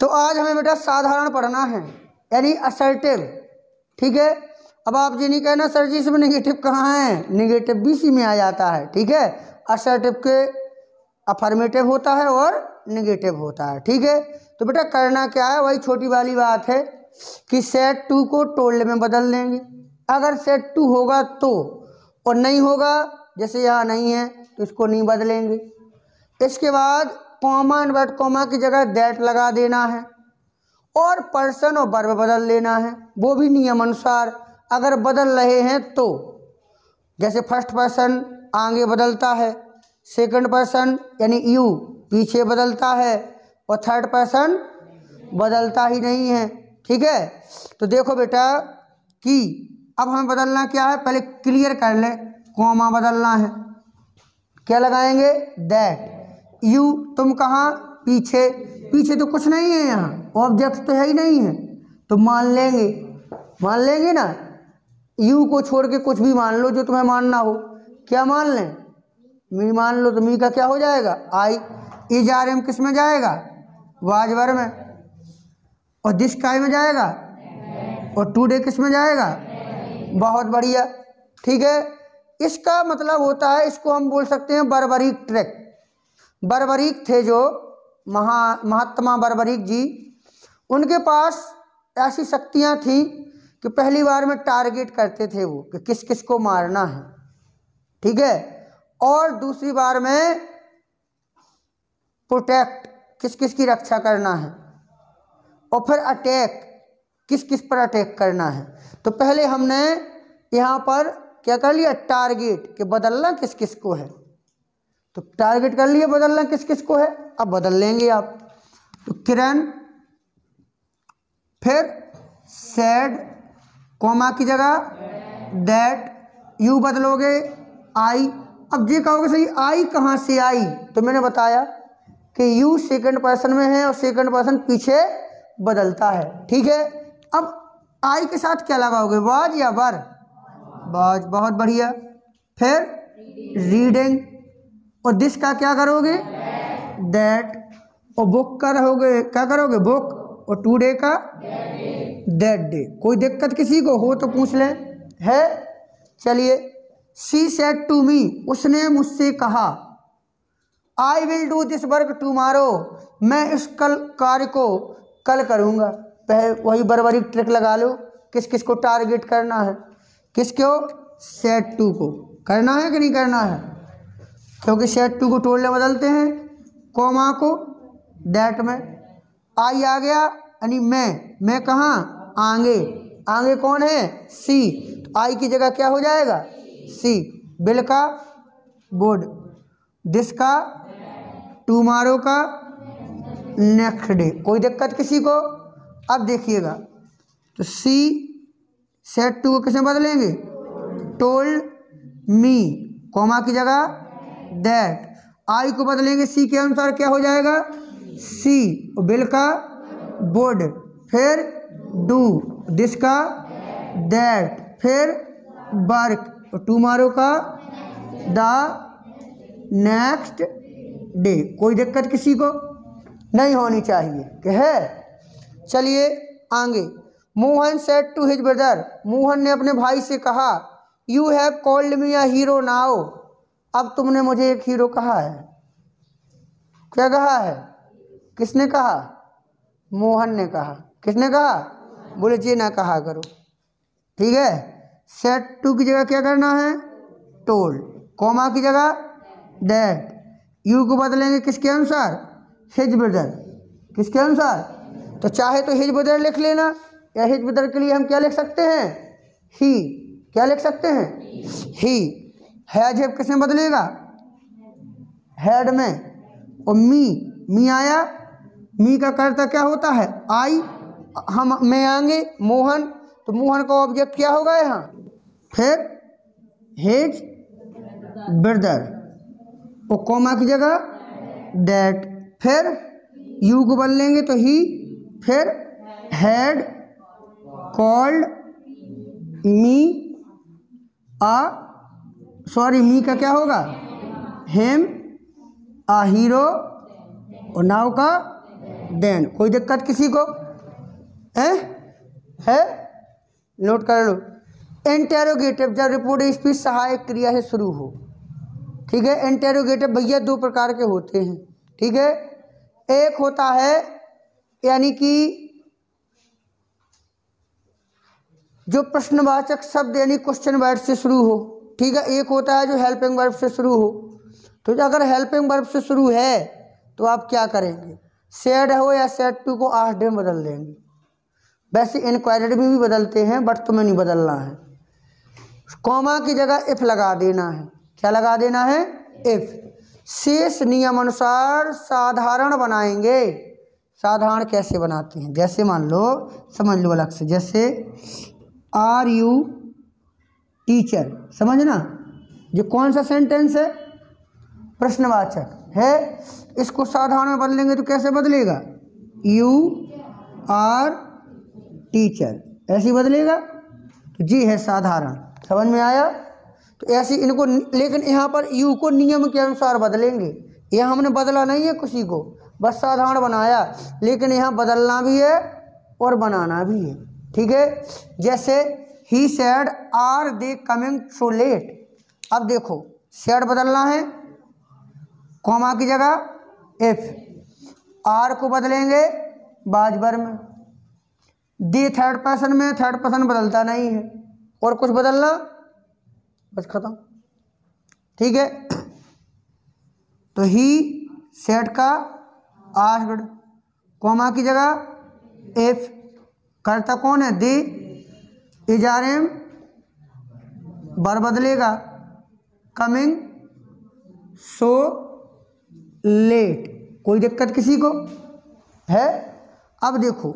तो आज हमें बेटा साधारण पढ़ना है, यानी असर्टिव। ठीक है, अब आप ये नहीं कहना सर जी इसमें निगेटिव कहाँ है, निगेटिव भी इसी में आ जाता है। ठीक है, असर्टिव के अफर्मेटिव होता है और निगेटिव होता है। ठीक है, तो बेटा करना क्या है, वही छोटी वाली बात है कि सेट टू को टोल्ड में बदल देंगे। अगर सेट टू होगा तो, और नहीं होगा जैसे यहाँ नहीं है तो इसको नहीं बदलेंगे। इसके बाद कॉमा इनवर्ट कॉमा की जगह दैट लगा देना है और पर्सन और वर्ब बदल लेना है, वो भी नियम अनुसार। अगर बदल रहे हैं तो जैसे फर्स्ट पर्सन आगे बदलता है, सेकंड पर्सन यानी यू पीछे बदलता है और थर्ड पर्सन बदलता ही नहीं है। ठीक है, तो देखो बेटा कि अब हमें बदलना क्या है, पहले क्लियर कर लें। कॉमा बदलना है, क्या लगाएंगे, दैट। यू तुम कहाँ, पीछे। पीछे तो कुछ नहीं है, यहाँ ऑब्जेक्ट तो है ही नहीं है, तो मान लेंगे ना। यू को छोड़ के कुछ भी मान लो जो तुम्हें मानना हो। क्या मान लें, मी मान लो, तो मी का क्या हो जाएगा, आई। इज आर एम किस में जाएगा, वाज वर्ब में, और दिस काय में जाएगा, और टुडे किस में जाएगा, बहुत बढ़िया। ठीक है, इसका मतलब होता है, इसको हम बोल सकते हैं बर्बरीक ट्रिक। बर्बरीक थे जो महात्मा बर्बरीक जी, उनके पास ऐसी शक्तियां थी कि पहली बार में टारगेट करते थे वो कि किस किस को मारना है। ठीक है, और दूसरी बार में प्रोटेक्ट, किस किस की रक्षा करना है, और फिर अटैक, किस किस पर अटैक करना है। तो पहले हमने यहाँ पर क्या कर लिया, टारगेट, कि बदलना किस किस को है। तो टारगेट कर लिया बदलना किस किस को है, अब बदल लेंगे आप। तो किरण, फिर सैड, कॉमा की जगह दैट, यू बदलोगे आई। अब ये कहोगे सही आई कहाँ से आई, तो मैंने बताया कि यू सेकंड पर्सन में है और सेकंड पर्सन पीछे बदलता है। ठीक है, अब आई के साथ क्या लगाओगे, वाज या वर, वाज, बहुत बढ़िया। फिर रीडिंग, और दिस का क्या करोगे, दैट, और बुक का रहोगे, क्या करोगे, बुक, और टुडे का दैट डे। कोई दिक्कत किसी को हो तो पूछ लें, है। चलिए, शी सेड टू मी, उसने मुझसे कहा, I will do this work tomorrow, मैं इस कार्य को कल करूँगा। वही बर्बरिक ट्रिक लगा लो, किस किस को टारगेट करना है, किसको, सेट टू को करना है कि नहीं करना है, क्योंकि सेट टू को टोल्ड में बदलते हैं, कॉमा को दैट में। आई आ गया यानी मैं कहाँ, आगे। आगे कौन है, सी, तो आई की जगह क्या हो जाएगा, सी। बिल का बोर्ड, दिस का, टुमारो का, नेक्स्ट डे। कोई दिक्कत किसी को। अब देखिएगा, तो सी सेट टू को किसमें बदलेंगे, टोल्ड मी, कॉमा की जगह दैट। आई को बदलेंगे सी के अनुसार, क्या हो जाएगा, सी, बिल का बोर्ड, फिर डू, दिस का दैट, फिर वर्क, टुमारो का द नेक्स्ट डे। कोई दिक्कत किसी को नहीं होनी चाहिए कि है। चलिए आगे, Mohan said to his brother, Mohan ने अपने भाई से कहा, you have called me a hero now, अब तुमने मुझे एक हीरो कहा है। क्या कहा है, किसने कहा, मोहन ने कहा। किसने कहा, बोले जी ना कहा करो। ठीक है, सेट टू की जगह क्या करना है, टोल्ड, कॉमा की जगह दैट, यू को बदलेंगे किसके अनुसार, हिज ब्रदर, किसके अनुसार। तो चाहे तो हिज ब्रदर लिख लेना, या हिज ब्रदर के लिए हम क्या लिख सकते हैं, ही। क्या लिख सकते हैं, ही। हैज है किसमें बदलेगा, हेड में, और मी आया, मी का कर्ता क्या होता है, आई। हम मैं आएंगे मोहन, तो मोहन का ऑब्जेक्ट क्या होगा यहाँ, फिर हिज ब्रदर, और कॉमा की जगह दैट, फिर यू को बदल लेंगे तो ही, फिर हैड कॉल्ड मी मी का क्या होगा, हिम, आ हीरो, और नाउ का देन। कोई दिक्कत किसी को है? नोट कर लो। इंटेरोगेटिव जब रिपोर्टिव स्पीच सहायक क्रिया से शुरू हो, ठीक है। इंटेरोगेटिव भैया दो प्रकार के होते हैं, ठीक है। एक होता है यानी कि जो प्रश्नवाचक शब्द यानी क्वेश्चन वर्ड से शुरू हो, ठीक है। एक होता है जो हेल्पिंग वर्ब से शुरू हो। तो अगर हेल्पिंग वर्ब से शुरू है तो आप क्या करेंगे, सेड हो या सेड टू को आस्क्ड में बदल देंगे। वैसे इंक्वायर्ड में भी बदलते हैं बट तुम्हें नहीं बदलना है। कॉमा की जगह इफ लगा देना है। क्या लगा देना है? इफ। शेष नियम अनुसार साधारण बनाएंगे। साधारण कैसे बनाते हैं? जैसे मान लो, समझ लो अलग से, जैसे आर यू टीचर, समझना। ये कौन सा सेंटेंस है? प्रश्नवाचक है। इसको साधारण में बदलेंगे तो कैसे बदलेगा? यू आर टीचर, ऐसे बदलेगा। तो जी है साधारण। समझ में आया? तो ऐसे इनको, लेकिन यहाँ पर यू को नियम के अनुसार बदलेंगे। यहाँ हमने बदला नहीं है किसी को, बस साधारण बनाया। लेकिन यहाँ बदलना भी है और बनाना भी है, ठीक है। जैसे ही said are they coming so late. अब देखो सेड बदलना है, कॉमा की जगह इफ। आर को बदलेंगे बाज वर्ब में। दे थर्ड पर्सन में, थर्ड पर्सन बदलता नहीं है। और कुछ बदलना, बस खत्म, ठीक है। तो ही सेड का आस्क्ड, कॉमा की जगह इफ। करता कौन है? दे। इजारेम बर बदलेगा, कमिंग सो लेट। कोई दिक्कत किसी को है? अब देखो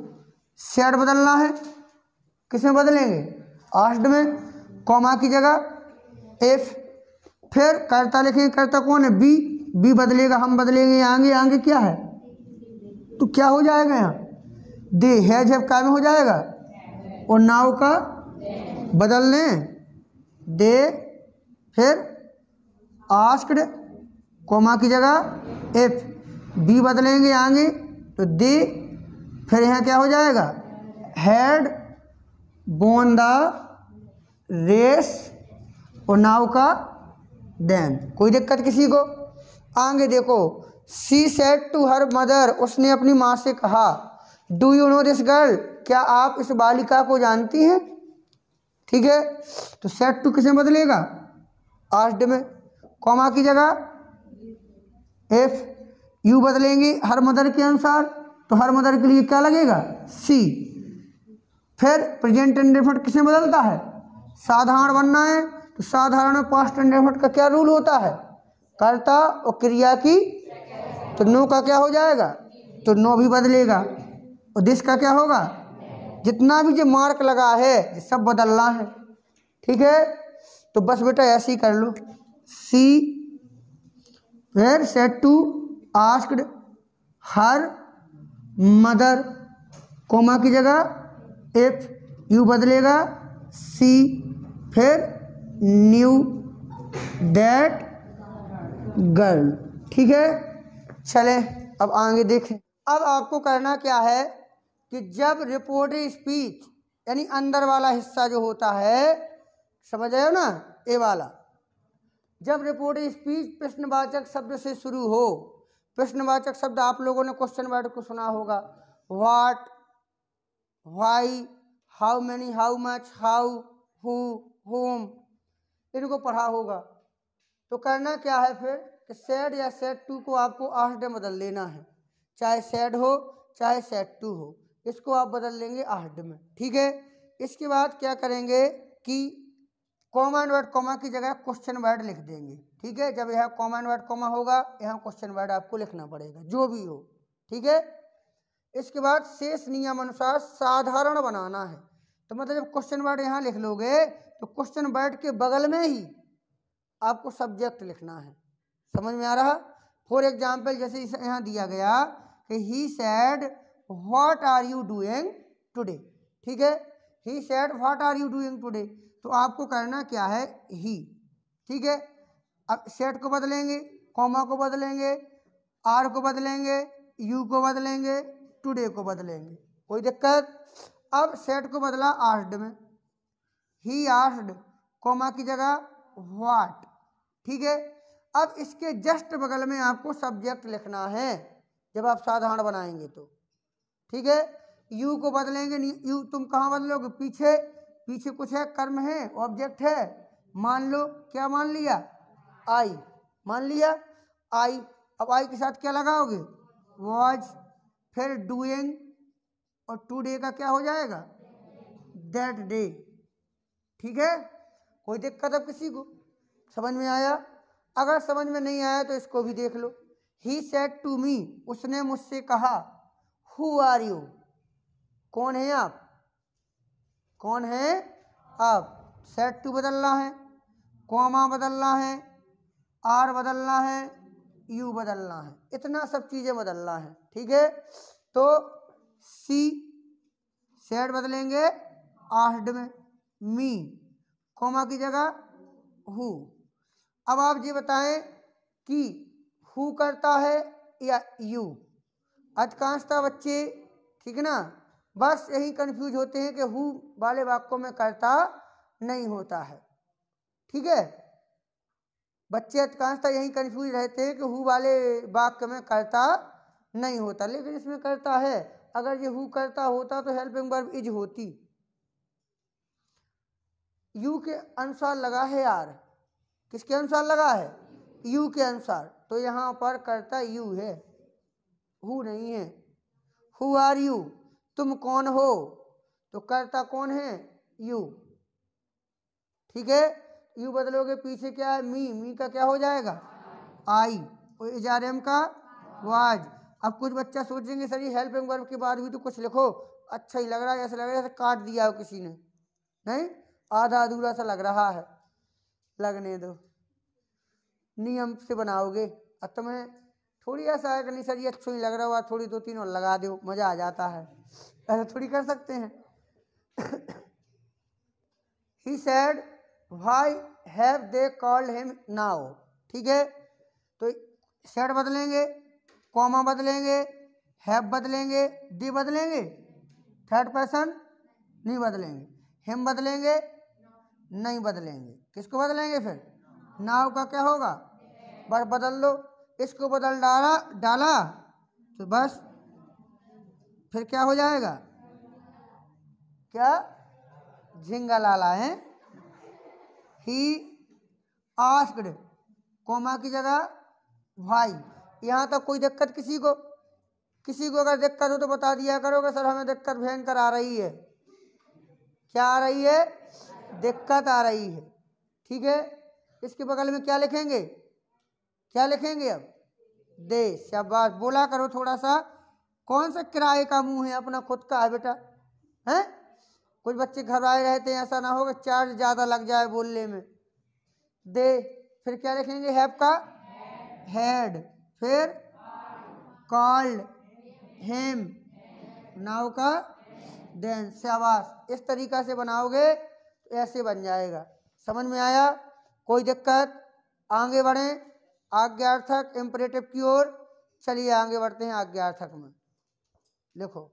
सेड बदलना है, किसमें बदलेंगे? आस्क्ड में। कॉमा की जगह इफ। फिर कर्ता लिखेंगे, कर्ता कौन है? बी। बी बदलेगा, हम बदलेंगे आगे। आगे क्या है? तो क्या हो जाएगा यहाँ? दे हैज हैव क्या में हो जाएगा? और नाउ का बदलने दे, फिर आस्क्ड, कॉमा की जगह इफ। बी बदलेंगे आगे तो दे, फिर यहाँ क्या हो जाएगा? हैड बोन द रेस, और नाउ का देन। कोई दिक्कत किसी को? आगे देखो, she said to her mother, उसने अपनी माँ से कहा, do you know this girl, क्या आप इस बालिका को जानती हैं, ठीक है। तो सेड टू किसमें बदलेगा? आस्क्ड में। कॉमा की जगह इफ। यू बदलेंगे हर मदर के अनुसार, तो हर मदर के लिए क्या लगेगा? सी। फिर प्रेजेंट इंडेफिनिट किसमें बदलता है? साधारण बनना है तो साधारण में पास्ट इंडेफिनिट का क्या रूल होता है? कर्ता और क्रिया की। तो नो का क्या हो जाएगा? तो नो भी बदलेगा। और दिस का क्या होगा? जितना भी जो मार्क लगा है ये सब बदलना है, ठीक है। तो बस बेटा ऐसे ही कर लो। सी फिर said to asked her mother, comma की जगह इफ। यू बदलेगा सी, फिर न्यू दैट गर्ल, ठीक है। चले अब आगे देखें। अब आपको करना क्या है कि जब रिपोर्टिव स्पीच यानी अंदर वाला हिस्सा जो होता है, समझ आए हो ना, ए वाला, जब रिपोर्टिव स्पीच प्रश्नवाचक शब्द से शुरू हो। प्रश्नवाचक शब्द आप लोगों ने क्वेश्चन वर्ड को सुना होगा, what, why, how many, how much, how, who, home, इनको पढ़ा होगा। तो करना क्या है फिर कि सेड या सेड टू को आपको आस्क्ड में बदल लेना है। चाहे सेड हो चाहे सेड टू हो, इसको आप बदल लेंगे आस्क्ड में, ठीक है। इसके बाद क्या करेंगे कि कॉमा एंड वर्ड कॉमा की जगह क्वेश्चन वर्ड लिख देंगे, ठीक है। जब यहाँ कॉमा एंड वर्ड कॉमा होगा यहाँ क्वेश्चन वर्ड आपको लिखना पड़ेगा, जो भी हो, ठीक है। इसके बाद शेष नियम अनुसार साधारण बनाना है। तो मतलब जब क्वेश्चन वर्ड यहाँ लिख लोगे तो क्वेश्चन वर्ड के बगल में ही आपको सब्जेक्ट लिखना है। समझ में आ रहा? फॉर एग्जाम्पल जैसे यहाँ दिया गया कि he said what are you doing today, ठीक है। He said what are you doing today, तो आपको करना क्या है? ही, ठीक है। अब सेड को बदलेंगे, कॉमा को बदलेंगे, आर को बदलेंगे, यू को बदलेंगे, टुडे को बदलेंगे, कोई दिक्कत। अब सेड को बदला आस्क्ड में, ही आस्क्ड कॉमा की जगह व्हाट, ठीक है। अब इसके जस्ट बगल में आपको सब्जेक्ट लिखना है जब आप साधारण बनाएंगे तो, ठीक है। यू को बदलेंगे, यू तुम कहाँ बदलोगे, पीछे, पीछे कुछ है, कर्म है, ऑब्जेक्ट है, मान लो, क्या मान लिया, आई, मान लिया आई। अब आई के साथ क्या लगाओगे, वॉज, फिर डूइंग, और टुडे का क्या हो जाएगा, दैट डे, ठीक है। कोई दिक्कत अब किसी को, समझ में आया। अगर समझ में नहीं आया तो इसको भी देख लो। ही सेड टू मी, उसने मुझसे कहा, हु आर यू, कौन है आप, कौन है आप। सेड टू बदलना है, कॉमा बदलना है, आर बदलना है, यू बदलना है, इतना सब चीज़ें बदलना है, ठीक है। तो सी सेड बदलेंगे आस्क्ड में, मी कॉमा की जगह हु। अब आप ये बताएं कि हु करता है या यू। अधिकांशतः बच्चे, ठीक है ना, बस यही कंफ्यूज होते हैं कि हु वाले वाक्यों में करता नहीं होता है, ठीक है। बच्चे अधिकांशतः यही कंफ्यूज रहते हैं कि हु वाले वाक्य में करता नहीं होता, लेकिन इसमें करता है। अगर ये हु करता होता तो हेल्पिंग वर्ब इज होती। यू के अनुसार लगा है यार, किसके अनुसार लगा है, यू के अनुसार, तो यहाँ पर करता यू है, हु नहीं है। हु आर यू, तुम कौन हो, तो करता कौन है, यू, ठीक है। यू बदलोगे पीछे क्या है, मी, मी का क्या हो जाएगा, आई, और इजारम का वाज। अब कुछ बच्चा सोचेंगे सर ये हेल्पिंग वर्ब के बाद भी तो कुछ लिखो, अच्छा ही लग रहा है, ऐसा लग रहा है जैसे काट दिया हो किसी ने, नहीं, आधा अधूरा सा लग रहा है, लगने दो, नियम से बनाओगे। अब तुम्हें थोड़ी ऐसा है कि नहीं सर ये अच्छा नहीं लग रहा हुआ, थोड़ी 2-3 और लगा दो, मज़ा आ जाता है, ऐसा थोड़ी कर सकते हैं। He said why have they called him now, ठीक है। तो सेड बदलेंगे, कॉमा बदलेंगे, हैव बदलेंगे, दे बदलेंगे, थर्ड पर्सन नहीं बदलेंगे, हिम बदलेंगे नहीं बदलेंगे, किसको बदलेंगे फिर, नाउ का क्या होगा, बस बदल लो, इसको बदल डाला तो बस फिर क्या हो जाएगा, क्या, झिंगा लाला है। ही आस्क्ड कॉमा की जगह भाई। यहाँ तक कोई दिक्कत किसी को, किसी को अगर दिक्कत हो तो बता दिया करोगे सर हमें दिक्कत भयंकर आ रही है, क्या आ रही है, दिक्कत आ रही है, ठीक है। इसके बगल में क्या लिखेंगे, क्या लिखेंगे अब, दे, शाबाश, बोला करो थोड़ा सा। कौन सा किराए का मुंह है, अपना खुद का है बेटा, हैं। कुछ बच्चे घबराए रहते हैं, ऐसा ना हो कि चार्ज ज़्यादा लग जाए बोलने में। दे, फिर क्या लिखेंगे, हैव का हैड, फिर कॉल्ड हिम, नाउ का देन, शाबाश। इस तरीका से बनाओगे तो ऐसे बन जाएगा, समझ में आया। कोई दिक्कत, आगे बढ़ें आज्ञार्थक इम्परेटिव की ओर। चलिए आगे बढ़ते हैं आज्ञार्थक में, लिखो।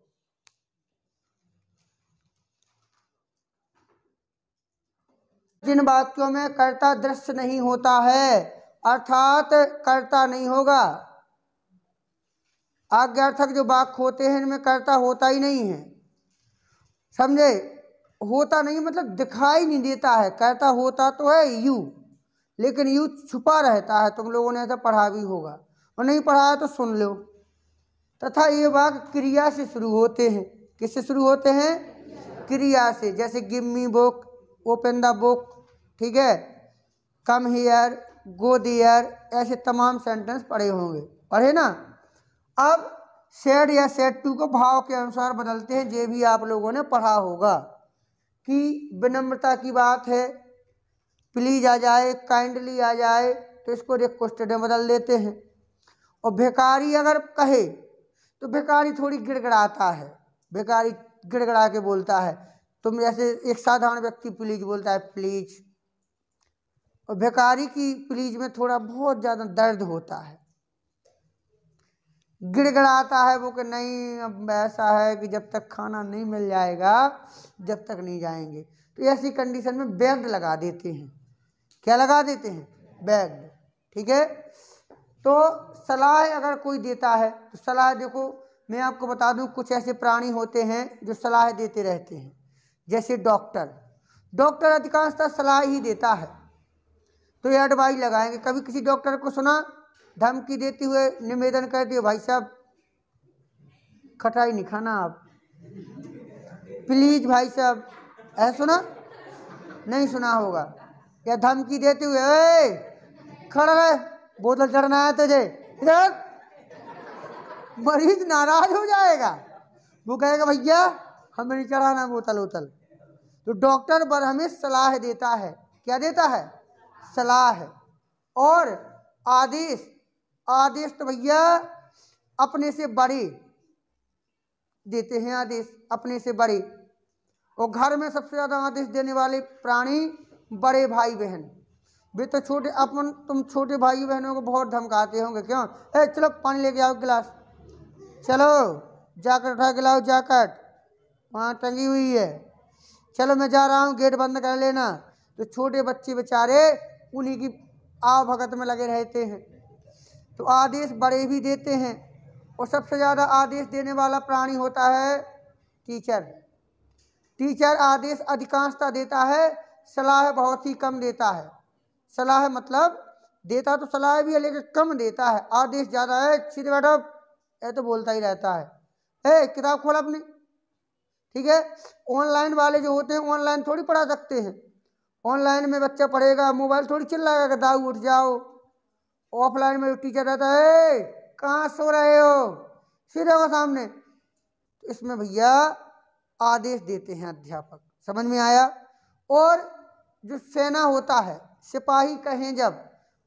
जिन वाक्यों में कर्ता दृश्य नहीं होता है, अर्थात कर्ता नहीं होगा, आज्ञार्थक जो वाक्य होते हैं इनमें कर्ता होता ही नहीं है, समझे। होता नहीं मतलब दिखाई नहीं देता है, कर्ता होता तो है यू, लेकिन यू छुपा रहता है। तुम लोगों ने ऐसा पढ़ा भी होगा, और नहीं पढ़ा है तो सुन लो। तथा ये वाक्य क्रिया से शुरू होते हैं, किससे शुरू होते हैं, क्रिया से। जैसे give me book, open the book, ठीक है, कम हियर, गो देयर, ऐसे तमाम सेंटेंस पढ़े होंगे, पढ़े ना। अब सेड या सेड टू को भाव के अनुसार बदलते हैं, ये भी आप लोगों ने पढ़ा होगा कि विनम्रता की बात है, प्लीज आ जाए, काइंडली आ जाए तो इसको रिक्वेस्टेड में बदल देते हैं। और भिखारी अगर कहे तो भिखारी थोड़ी गिड़गिड़ाता है, भिखारी गिड़गिड़ा के बोलता है। तुम जैसे एक साधारण व्यक्ति प्लीज बोलता है, प्लीज, और भिखारी की प्लीज में थोड़ा बहुत ज़्यादा दर्द होता है। गिड़गिड़ाता है वो कि नहीं अब ऐसा है कि जब तक खाना नहीं मिल जाएगा जब तक नहीं जाएंगे। तो ऐसी कंडीशन में बैग्ड लगा देते हैं। क्या लगा देते हैं? बैग्ड। ठीक है। तो सलाह अगर कोई देता है तो सलाह, देखो मैं आपको बता दूं, कुछ ऐसे प्राणी होते हैं जो सलाह देते रहते हैं, जैसे डॉक्टर। डॉक्टर अधिकांशतः सलाह ही देता है, तो ये एडवाइस लगाएंगे। कभी किसी डॉक्टर को सुना धमकी देते हुए निवेदन कर दिए, भाई साहब खटाई नहीं खाना आप, प्लीज भाई साहब, ऐसा सुना? नहीं सुना होगा। या धमकी देते हुए, ए खड़ा रहे, बोतल चढ़ना है तुझे, इधर। मरीज नाराज हो जाएगा, वो कहेगा भैया हमें नहीं चढ़ाना बोतल वोतल। तो डॉक्टर पर हमें सलाह देता है। क्या देता है? सलाह है। और आदेश, आदेश तो भैया अपने से बड़े देते हैं, आदेश अपने से बड़े। और घर में सबसे ज़्यादा आदेश देने वाले प्राणी बड़े भाई बहन। वे तो छोटे, अपन तुम छोटे भाई बहनों को बहुत धमकाते होंगे, क्यों? ए चलो पानी लेके आओ गिलास, चलो जाकर उठा के लाओ जैकेट, वहाँ टंगी हुई है, चलो मैं जा रहा हूँ गेट बंद कर लेना। तो छोटे बच्चे बेचारे उन्हीं की आव भगत में लगे रहते हैं। तो आदेश बड़े भी देते हैं। और सबसे ज़्यादा आदेश देने वाला प्राणी होता है टीचर। टीचर आदेश अधिकांशतः देता है, सलाह बहुत ही कम देता है। सलाह मतलब देता तो सलाह भी है लेकिन कम देता है, आदेश ज़्यादा है। सीधे बैठो, ये तो बोलता ही रहता है। किताब खोल अपनी। ठीक है। ऑनलाइन वाले जो होते हैं ऑनलाइन थोड़ी पढ़ा सकते हैं। ऑनलाइन में बच्चा पढ़ेगा, मोबाइल थोड़ी चिल्लाएगा कि दाऊ उठ जाओ। ऑफलाइन में टीचर रहता है, कहाँ सो रहे हो, सीधे वो सामने। तो इसमें भैया आदेश देते हैं अध्यापक। समझ में आया? और जो सेना होता है, सिपाही कहें जब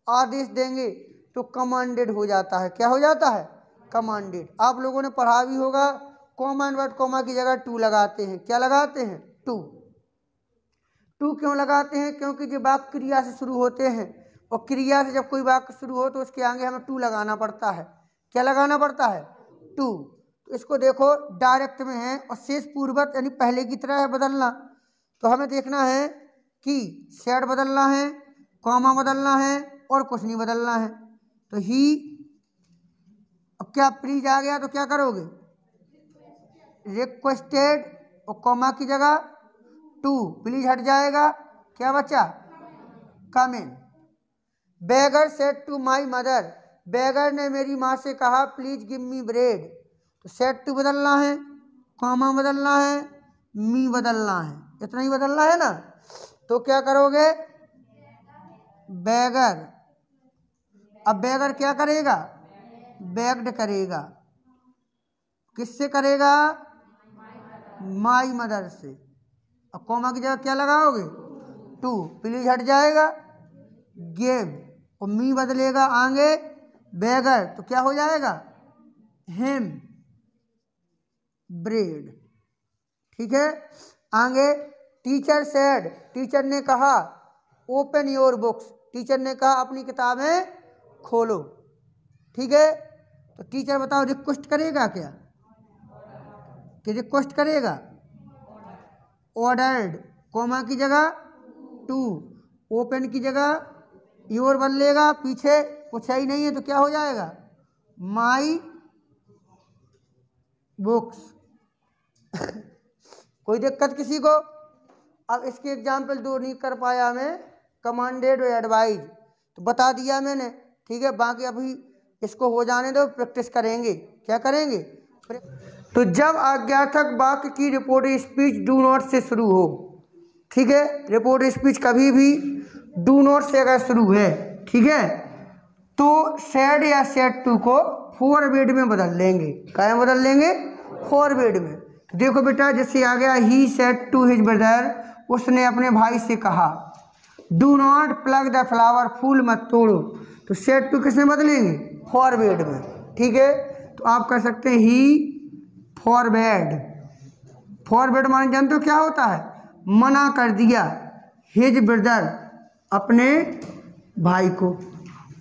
आदेश देंगे तो कमांडेड हो जाता है। क्या हो जाता है? कमांडेड। आप लोगों ने पढ़ा भी होगा, कॉमा एंड वर्ड कॉमा की जगह टू लगाते हैं। क्या लगाते हैं? टू। टू क्यों लगाते हैं? क्योंकि जो वाक्य क्रिया से शुरू होते हैं, और क्रिया से जब कोई वाक्य शुरू हो तो उसके आगे हमें टू लगाना पड़ता है। क्या लगाना पड़ता है? टू। तो इसको देखो डायरेक्ट में है और शेष पूर्वक यानी पहले की तरह है बदलना। तो हमें देखना है कि सेड बदलना है, कॉमा बदलना है और कुछ नहीं बदलना है। तो ही, अब क्या प्लीज आ गया तो क्या करोगे? रिक्वेस्टेड और कॉमा की जगह टू, प्लीज हट जाएगा, क्या बचा? कम इन। बेगर सेड टू माई मदर, बेगर ने मेरी माँ से कहा प्लीज गिव मी ब्रेड। तो सेड टू बदलना है, कॉमा बदलना है, मी बदलना है, इतना ही बदलना है ना। तो क्या करोगे? बेगर। अब बेगर क्या करेगा? बेग्ड करेगा। किससे करेगा? माई मदर से। अब कॉमा की जगह क्या लगाओगे? टू, प्लीज हट जाएगा, गिव, और मी बदलेगा आगे बेगर, तो क्या हो जाएगा? Him bread. ठीक है। आगे टीचर सेड, टीचर ने कहा ओपन योर बुक्स, टीचर ने कहा अपनी किताबें खोलो। ठीक है। तो टीचर बताओ रिक्वेस्ट करेगा क्या? कि रिक्वेस्ट करेगा? ऑर्डर्ड, कॉमा की जगह टू, ओपन की जगह योर बदलेगा, पीछे कुछ ही नहीं है तो क्या हो जाएगा? My books. कोई दिक्कत किसी को? अब इसके एग्जाम्पल दो नहीं कर पाया मैं, कमांडेड और एडवाइज तो बता दिया मैंने। ठीक है। बाकी अभी इसको हो जाने दो, प्रैक्टिस करेंगे। क्या करेंगे? तो जब आज्ञार्थक वाक्य की रिपोर्ट स्पीच डू नॉट से शुरू हो, ठीक है, रिपोर्ट स्पीच कभी भी डू नॉट से अगर शुरू है, ठीक है, तो सेड या सेड टू को फॉरवर्ड में बदल लेंगे। क्या में बदल लेंगे? फॉरवर्ड में। तो देखो बेटा, जैसे आ गया ही सेड टू हिज ब्रदर, उसने अपने भाई से कहा do not pluck the flower, फूल मत तोड़ो। तो सेड टू किस में बदलेंगे? फॉरवर्ड में। ठीक है। तो आप कह सकते हैं ही फॉरवर्ड। फॉरवर्ड माने जानते हो क्या होता है? मना कर दिया, हिज ब्रदर अपने भाई को।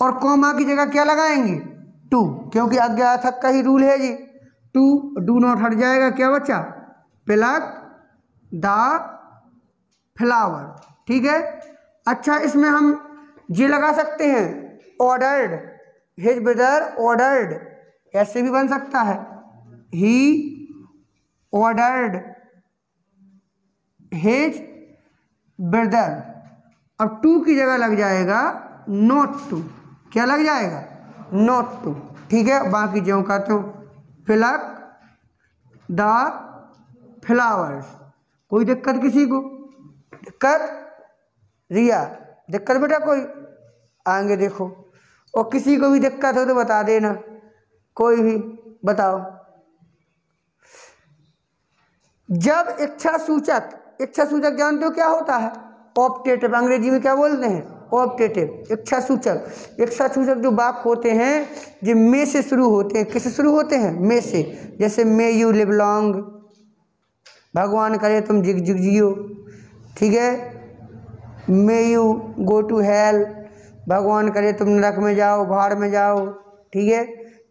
और कॉमा की जगह क्या लगाएंगे? टू, क्योंकि अज्ञार्थक का ही रूल है जी। टू डू नॉट हट जाएगा, क्या बच्चा? प्लक द फ्लावर, ठीक है। अच्छा, इसमें हम ये लगा सकते हैं ऑर्डर्ड, हिज ब्रदर ऑर्डर्ड, ऐसे भी बन सकता है, ही ऑर्डर्ड हिज ब्रदर। अब टू की जगह लग जाएगा नॉट टू, क्या लग जाएगा? नॉट टू, ठीक है। बाकी जो कहते हो प्लक द फ्लावर्स। कोई दिक्कत किसी को? दिक्कत? रिया दिक्कत बेटा कोई? आगे देखो, और किसी को भी दिक्कत हो तो बता देना, कोई भी बताओ। जब इच्छा सूचक जानते हो क्या होता है? ऑप्टेटिव, अंग्रेजी में क्या बोलते हैं? ऑप्टेटिव, इच्छा सूचक जो वाक्य होते हैं जो मे से शुरू होते हैं। किससे शुरू होते हैं? मे से। जैसे मे यू लिव लॉन्ग, भगवान करे तुम जिग जिग जियो, ठीक है। May you go to hell, भगवान करे तुम नरक में जाओ, भाड़ में जाओ, ठीक है।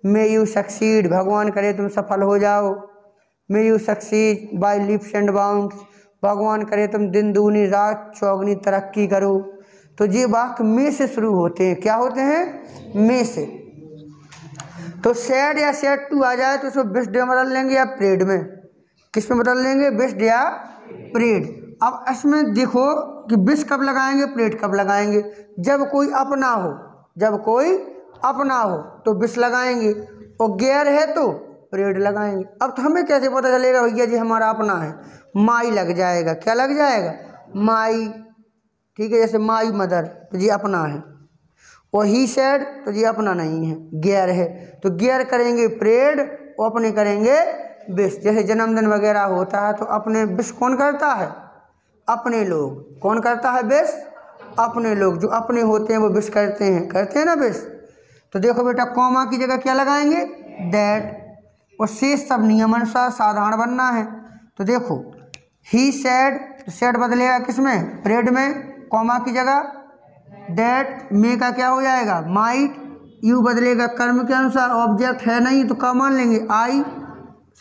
मे यू सक्सीड, भगवान करे तुम सफल हो जाओ। May you succeed by leaps and bounds, भगवान करे तुम दिन दूनी रात चौगनी तरक्की करो। तो ये वाक्य मे से शुरू होते हैं। क्या होते हैं? मे से। तो सैड या सैड टू आ जाए तो उसको बिस्ड में बदल लेंगे या प्रेड में। किस में बदल लेंगे? बिस्ड या प्रेड। अब इसमें देखो कि बिस कब लगाएंगे, प्रेड कब लगाएंगे? जब कोई अपना हो, जब कोई अपना हो तो बिस लगाएंगे, और गैर है तो प्रेड लगाएंगे। अब तो हमें कैसे पता चलेगा भैया जी हमारा अपना है? माई लग जाएगा। क्या लग जाएगा? माई, ठीक है। जैसे माई मदर तो जी अपना है, और ही सैड तो जी अपना नहीं है, गैर है। तो गैर करेंगे प्रेड, और अपने करेंगे बिस। जैसे जन्मदिन वगैरह होता है तो अपने बिस कौन करता है? अपने लोग। कौन करता है बिस? अपने लोग। जो अपने होते हैं वो बिस करते हैं ना बिस। तो देखो बेटा, कॉमा की जगह क्या लगाएंगे? दैट। और शेष सब नियमानुसार साधारण बनना है। तो देखो ही सैड, तो सैड बदलेगा किसमें? प्रेड में। कॉमा की जगह दैट, मे का क्या हो जाएगा? माइट। यू बदलेगा कर्म के अनुसार, ऑब्जेक्ट है नहीं तो क्या मान लेंगे? आई।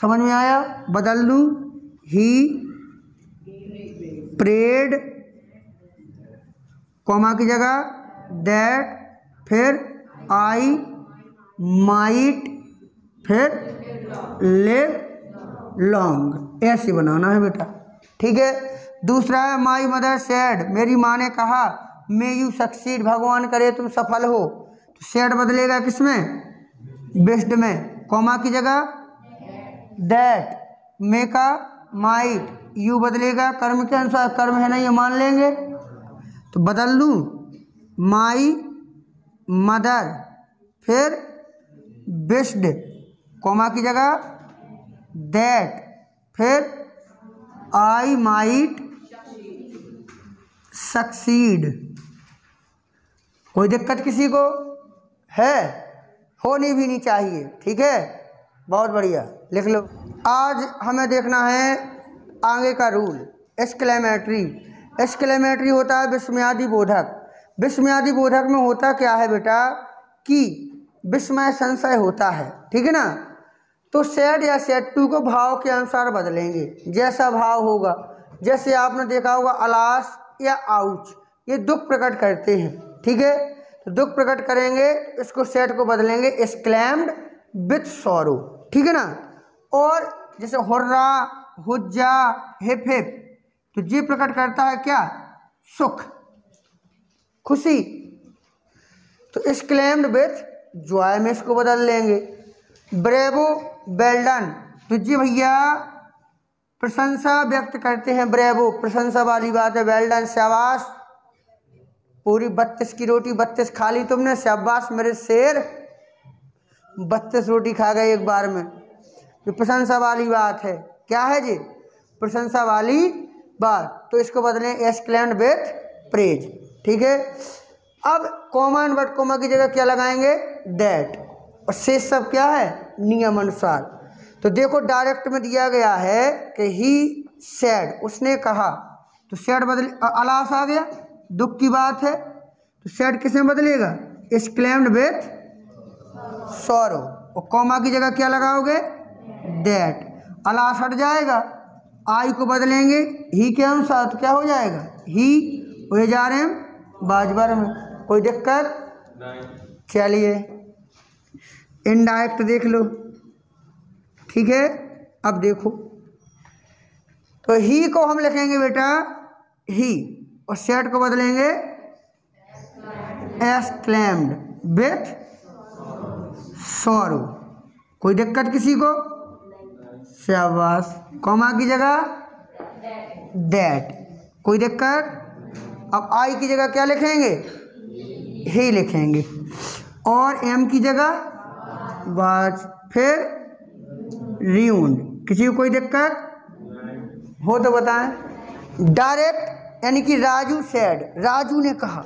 समझ में आया? बदल दूं, ही प्रेड, कॉमा की जगह दैट, फिर आई माइट, फिर लिव लॉन्ग। ऐसे बनाना है बेटा, ठीक है। दूसरा है माई मदर सैड, मेरी माँ ने कहा मे यू सक्सीड, भगवान करे तुम सफल हो। तो सैड बदलेगा किसमें? बेस्ड में। कॉमा की जगह दैट, मे का माइट, यू बदलेगा कर्म के अनुसार, कर्म है नहीं ये मान लेंगे। तो बदल दूं, माई मदर, फिर बेस्ड, कॉमा की जगह दैट, फिर आई माइट सक्सीड। कोई दिक्कत किसी को है? होनी भी नहीं चाहिए, ठीक है। बहुत बढ़िया, लिख लो। आज हमें देखना है आगे का रूल, एक्सक्लेमेटरी। एक्सक्लेमेटरी होता है विस्मयादि बोधक। विस्मयादि बोधक में होता क्या है बेटा कि विस्मय संशय होता है, ठीक है ना। तो सैड या सैड टू को भाव के अनुसार बदलेंगे, जैसा भाव होगा। जैसे आपने देखा होगा अलास या आउच, ये दुख प्रकट करते हैं, ठीक है। तो दुख प्रकट करेंगे, इसको सैड को बदलेंगे एक्सक्लेम्ड विथ सॉरो, ठीक है ना। और जैसे हुर्रा, हुज्जा, हिप हिप, तो ये प्रकट करता है क्या? सुख, खुशी। तो एक्सक्लेम्ड विथ जॉय में इसको बदल लेंगे। ब्रेवो, वेल डन, तो जी भैया प्रशंसा व्यक्त करते हैं। ब्रेवो प्रशंसा वाली बात है, वेल डन शाबाश, पूरी 32 की रोटी 32 खा ली तुमने, शाबाश मेरे शेर, 32 रोटी खा गए एक बार में। ये प्रशंसा वाली बात है। क्या है जी? प्रशंसा वाली बात। तो इसको बदलें एक्सक्लेम्ड विथ प्रेज, ठीक है। अब कॉमा एंड बट कॉमा की जगह क्या लगाएंगे? दैट। और शेष सब क्या है? नियम अनुसार। तो देखो डायरेक्ट में दिया गया है कि ही सैड, उसने कहा, तो सैड बदले, अलास आ गया, दुख की बात है, तो सैड किस में बदलेगा? एक्सक्लेम्ड विथ सौरो, और कॉमा की जगह क्या लगाओगे, दैट। अलास हट जाएगा, आई को बदलेंगे ही के अनुसार तो क्या हो जाएगा, ही हो जा रहे हैं बाजबर में। कोई दिक्कत, चलिए इनडायरेक्ट देख लो, ठीक है। अब देखो, तो ही को हम लिखेंगे बेटा ही, और सेट को बदलेंगे एक्सक्लेम्ड विथ सॉरो। कोई दिक्कत किसी को, शाबाश। कॉमा की जगह दैट, कोई दिक्कत। अब आई की जगह क्या लिखेंगे, ही लिखेंगे, और एम की जगह वाज, फिर रियून्ड। किसी को कोई दिक्कत हो तो बताएं। डायरेक्ट यानी कि राजू सेड, राजू ने कहा,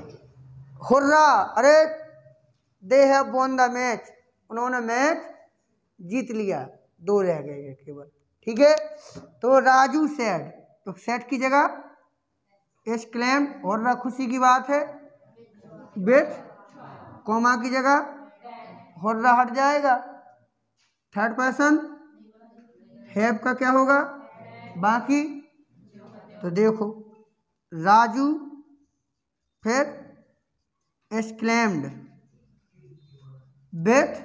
हुर्रा, अरे they have won the match, उन्होंने मैच जीत लिया, 2 रह गए हैं केवल, ठीक है। तो राजू सेड, तो सेड की जगह एक्सक्लेम, हुर्रा खुशी की बात है, विथ कॉमा की जगह हुर्रा हट जाएगा, थर्ड पर्सन हैव का क्या होगा बाकी। तो देखो राजू फिर एक्सक्लेम्ड विथ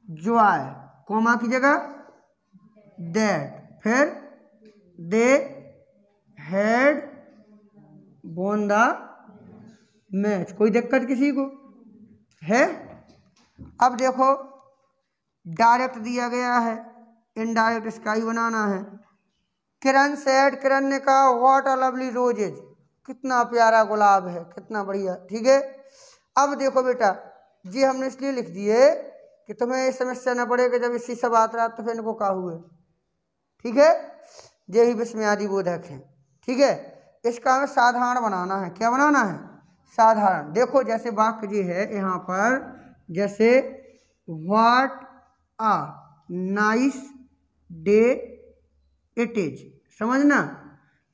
जॉय, कॉमा की जगह दैट, फिर they had won the match. कोई दिक्कत किसी को है। अब देखो डायरेक्ट दिया गया है, इनडायरेक्ट इसका ही बनाना है। किरण सेड, किरण ने कहा व्हाट अ लवली रोजेज, कितना प्यारा गुलाब है, कितना बढ़िया, ठीक है। अब देखो बेटा, जी हमने इसलिए लिख दिए कि तुम्हें ये समस्या न पड़े कि जब इसी सब बात रहा तो फिर इनको कहा हुए, ठीक है। ये ही विस्मयादि बोधक है, ठीक है। इसका हमें साधारण बनाना है। क्या बनाना है, साधारण। देखो जैसे वाक्य जी है यहाँ पर, जैसे what a nice day it is, समझना।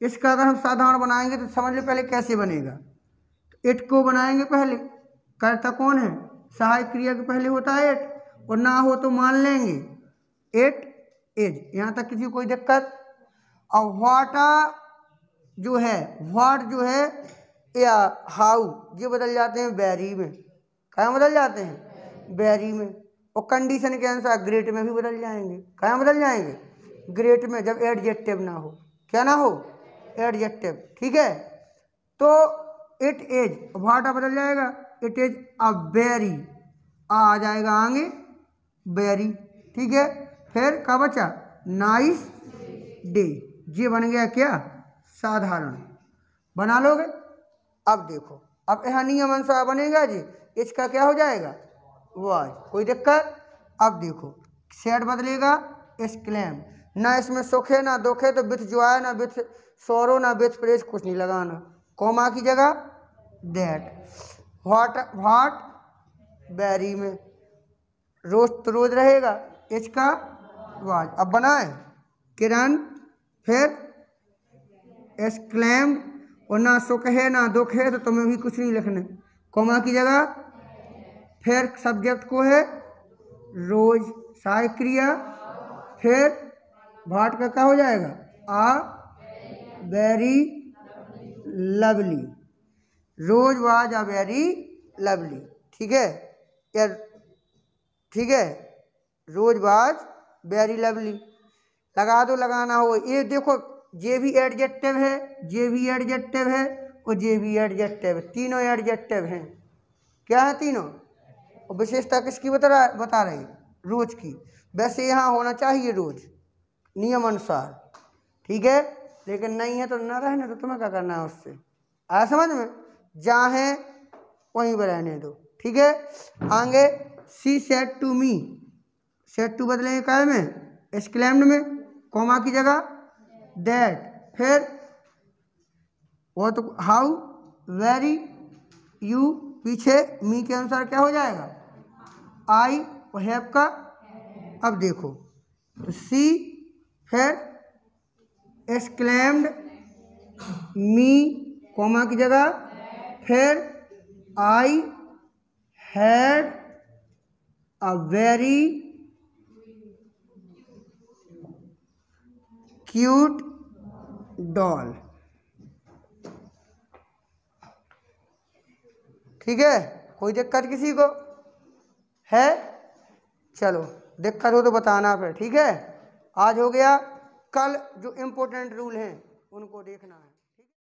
इसका अगर हम साधारण बनाएंगे तो समझ लो पहले कैसे बनेगा। तो इट को बनाएंगे पहले, कर्ता कौन है, सहायक क्रिया के पहले होता है इट, और ना हो तो मान लेंगे इट इज, यहाँ तक किसी को कोई दिक्कत। और व्हाटा जो है, व्हाट जो है या हाउ, ये बदल जाते हैं वेरी में। कहाँ बदल जाते हैं, वेरी में। और कंडीशन के अनुसार ग्रेट में भी बदल जाएंगे। कहाँ बदल जाएंगे, ग्रेट में, जब एडजेक्टिव ना हो। क्या ना हो, एडजेक्टिव, ठीक है। तो इट इज, व्हाटा बदल जाएगा, इट इज अ वेरी, आ जाएगा आगे वेरी, ठीक है। फिर क्या बचा, नाइस डे, ये बन गया क्या, साधारण। बना लोगे। अब देखो, अब यहाँ नियम अनुसार बनेगा जी, इसका क्या हो जाएगा, वाज। कोई दिक्कत। अब देखो सेड बदलेगा एक्सक्लेम, ना इसमें सुख है ना दुख है, तो विथ जॉय ना विथ सौरो ना विथ प्रेज, कुछ नहीं लगाना। कॉमा की जगह दैट, व्हाट बैरी में, रोज तो रोज रहेगा, इसका वाज। अब बनाए किरण, फिर एक्सक्लेम्ड, और ना सुख है ना दुख है तो तुम्हें भी कुछ नहीं लिखना, कॉमा की जगह, फिर सब्जेक्ट को है रोज, सहायक क्रिया, फिर भाट का क्या हो जाएगा, a very lovely, rose was a very lovely, ठीक है यार, ठीक है। रोज वाज वेरी लवली लगा दो, लगाना हो। ये देखो ये भी एडजेक्टिव है, ये भी एडजेक्टिव है, और ये भी एडजेक्टिव है, तीनों एडजेक्टिव हैं। क्या है तीनों, और विशेषता किसकी बता रही, रोज की। वैसे यहाँ होना चाहिए रोज नियम अनुसार, ठीक है। लेकिन नहीं है तो न रहने दो, तुम्हें क्या करना है उससे, आया समझ में। जहाँ है वहीं पर रहने दो, ठीक है। आगे she said to me, said to बदलेंगे क्या में, एक्सक्लेम्ड में, कॉमा की जगह दैट, फिर वो तो हाउ वेरी यू, पीछे मी के अनुसार क्या हो जाएगा, आई, और हैव का। अब देखो तो सी, फिर एक्सक्लेम्ड मी, कॉमा की जगह, फिर I had a very cute doll. ठीक है, कोई दिक्कत किसी को है? चलो दिक्कत हो तो बताना फिर। ठीक है, आज हो गया, कल जो इम्पोर्टेंट रूल हैं उनको देखना है।